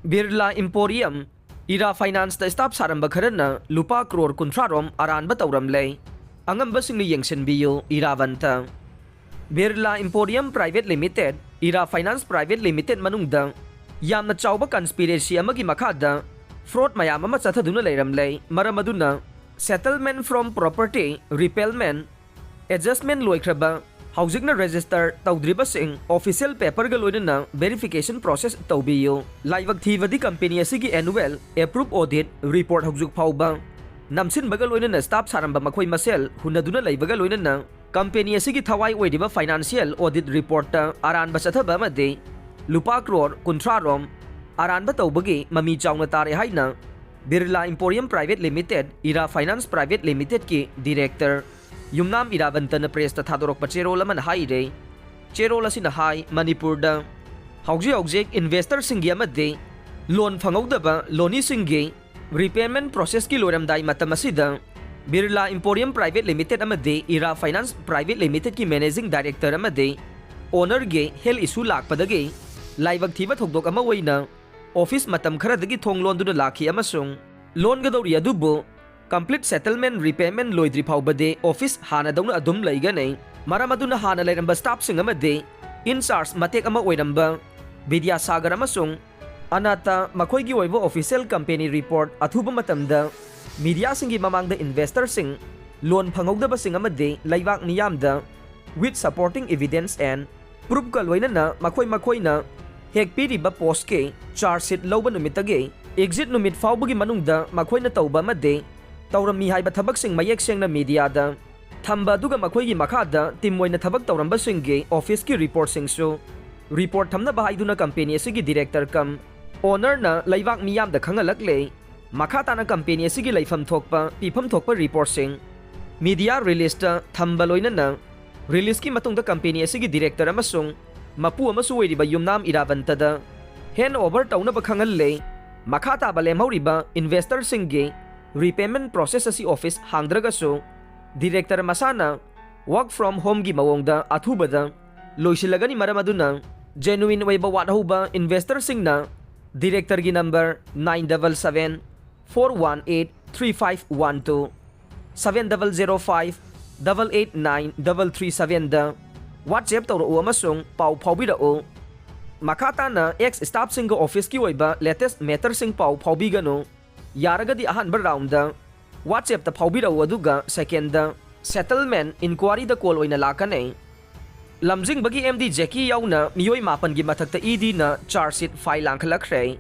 Birla Emporium, IRA Finance the staff Saramba Kharana Lupa Crore rom Aranba Touramle, Angambasingna Yengsinbiyu, Irabanta. Birla Emporium Private Limited, IRA Finance Private Limited Manungda, Yamna Chauba Conspiracy Amagi Makada, Fraud Mayama Sataduna Leramle, Maramaduna, Settlement from Property, Repellment, Adjustment Loikraba, Housing na register Taudribasing, Official Paper Galoina, Verification Process Taubiyo, Live Activity Company Sigi Annual, Approved Audit, Report Hugzuk Pauba, Namsin Bagaloina na Staff Saramba Makoi Masel, Hunaduna Live Bagaloina, Company Sigi Tawai Wediba Financial Audit Report, Aranba Sataba Made, Lupa Crore, rom Aranba Taubagi, Mami Chaunatare Haina, Birla Emporium Private Limited, IRA Finance Private Limited Ki Director. Yumnam Irabanta na press ta thadorok pa cherola man hai re cherola sin hai Manipur da hauji investor singya madde loan phangauda ba loni singge repayment process ki loram dai matamasida Birla Emporium Private Limited amade IRA Finance Private Limited ki managing director amade owner ge hel issue lak padage laibag thiba thokdok ama waina office matam khara dagi thong loan du lakhi amasung loan gadori adubo Complete settlement repayment loidri bade office hana dauna adum laigane maramaduna hana lairamba staff singamade in charge matek ama oiramba Vidya Sagar amasung anata makoigi oibo official company report athuba matamda media singi mamangda investor sing loan phangogdaba singamade laibak niyamda with supporting evidence and proof kalwaina na makoi na hek piriba post ke charge sheet loba numitage exit numit fawbagi manungda makoi na tauba made Taurami haiba thabak sing mayek seng na media da thamba duga makhoi gi makhada timoi na thabak tauramba sing ge office ki report sing so report thamna bahai duna company sigi director kam owner na laibak miyam da khangalak le makhata na company sigi laifam thokpa pifam thokpa report sing media release ta thamba loina na release ki matung da company sigi director amasung mapu amasu wei ba yumnam Irabanta da hand over tauna ba khangal le makhata ba lemhauri ba investor sing ge repayment process asi office hangdraga so director masana work from home gi mawongda athubada loisilagani maramaduna genuine waiba wadahuba investor singna director gi number 977 418 3512 7005 889 337 da WhatsApp tawro amasung pau phawbira o makata na ex staff singa office ki waiba latest matter sing pau phawbigano Yaragadi ahanba round da WhatsApp ta phawbira waduga second da settlement inquiry da call oina lakane Lamjingba gi MD Jacky Yaona Meeoi mapan gi Mathakta ED na charge sheet file Lankhatlakhre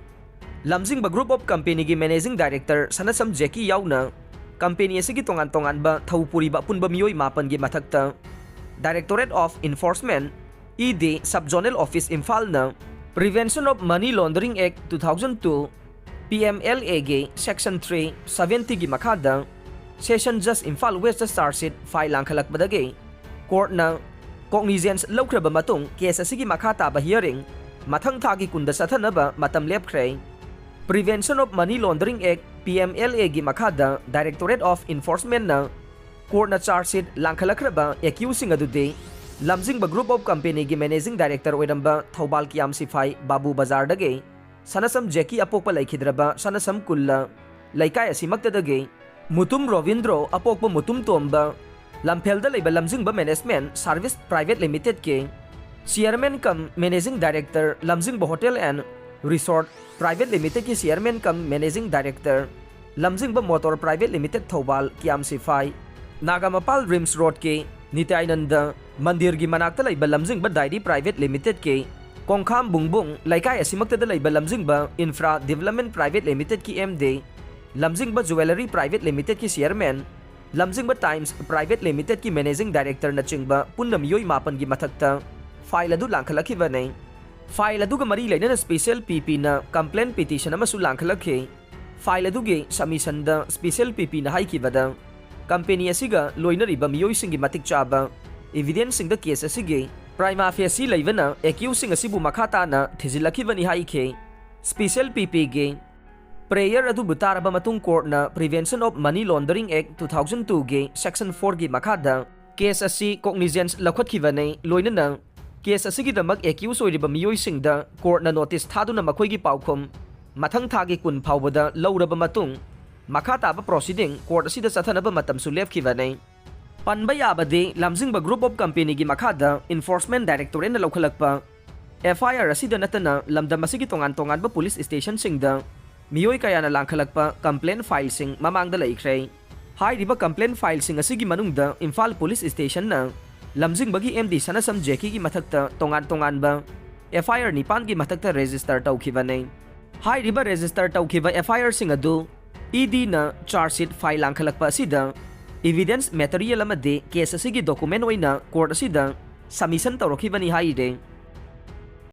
Lamjingba group of company gi managing director sanasam Jacky Yaona company asigi tongan ba thaupuri ba punba Meeoi mapan gi Mathakta Directorate of Enforcement ED Subzonal Office Imphal na Prevention of Money Laundering Act 2002 PMLA ge Section 3 70 gi makada Session Just Imphal West Star Sheet file Lankhalak badage court na cognizance lawkraba matung case asigi makata ba hearing mathang thagi kunda sathanaba matam lepkhre Prevention of Money Laundering Act PMLA gi makada Directorate of Enforcement na court na charge sheet Lankhatlakhre ba accusing adude Lamjingba group of company gi managing director oiramba Thobal Kiam Sifai Babu Bazar dage Sanasam Jacky apokpa laikhidraba sanasam kulla laikai asimakta dage mutum Rovindro apokpa mutum tomba lamfelda leiba Lamjingba Management Service Private Limited ke chairman cum managing director Lamjingba Hotel and Resort Private Limited ki chairman cum managing director Lamjingba Motor Private Limited Thobal Kiam Sifai Nagamapal Rims Road ke Nityananda Mandir gi manakta leiba Lamjingba Dairy Private Limited ke Kongkham Bungbung laikai asimakta da leiba Lamjingba Infra Development Private Limited ki MD Lamjingba Jewelry Private Limited ki chairman Lamjingba Times Private Limited ki managing director na chingba punna Meeoi mapan gi Mathakta file adu Lankhatlakhre nei file adu ga mari leina na special PP na complaint petition amasu Lankhatlakhre file adu ge submission da special PP na haiki bada company asiga loina riba Meeoi singi matik chaba evidence sing da case asige Prima facie leivana accusing asibu makhata na thizilakibani haike special PP ge prayer adu butaraba matung court na Prevention of Money Laundering Act 2002 ge section 4 gi makhada case asi cognizance lakhatkibane loina na case asigi damak accuse oiriba Meeoi singda court na notice thaduna makhoi gi paukhom mathang thagi kun phawbada lawraba matung makha taba proceeding court asida chathanaba matam su lepkhibane panba yabadi Lamjingba group of company gi makhada enforcement directorate na lawkhalakpa FIR asida natana lamdam asigi tongan ba police station singda Meeoi kaya na Lankhatlakhre complaint file sing mamangda laikhre hairiba complaint file sing asigi manungda Imphal police station na Lamjingba gi MD sanasam Jacky gi mathakta tongan ba FIR nipan gi mathakta register tawkhibane hairiba register tawkhiba FIR sing adu ED na charge sheet file Lankhatlakhre asida evidence material amade case asigi document oina court asida submission tawrakhibani haire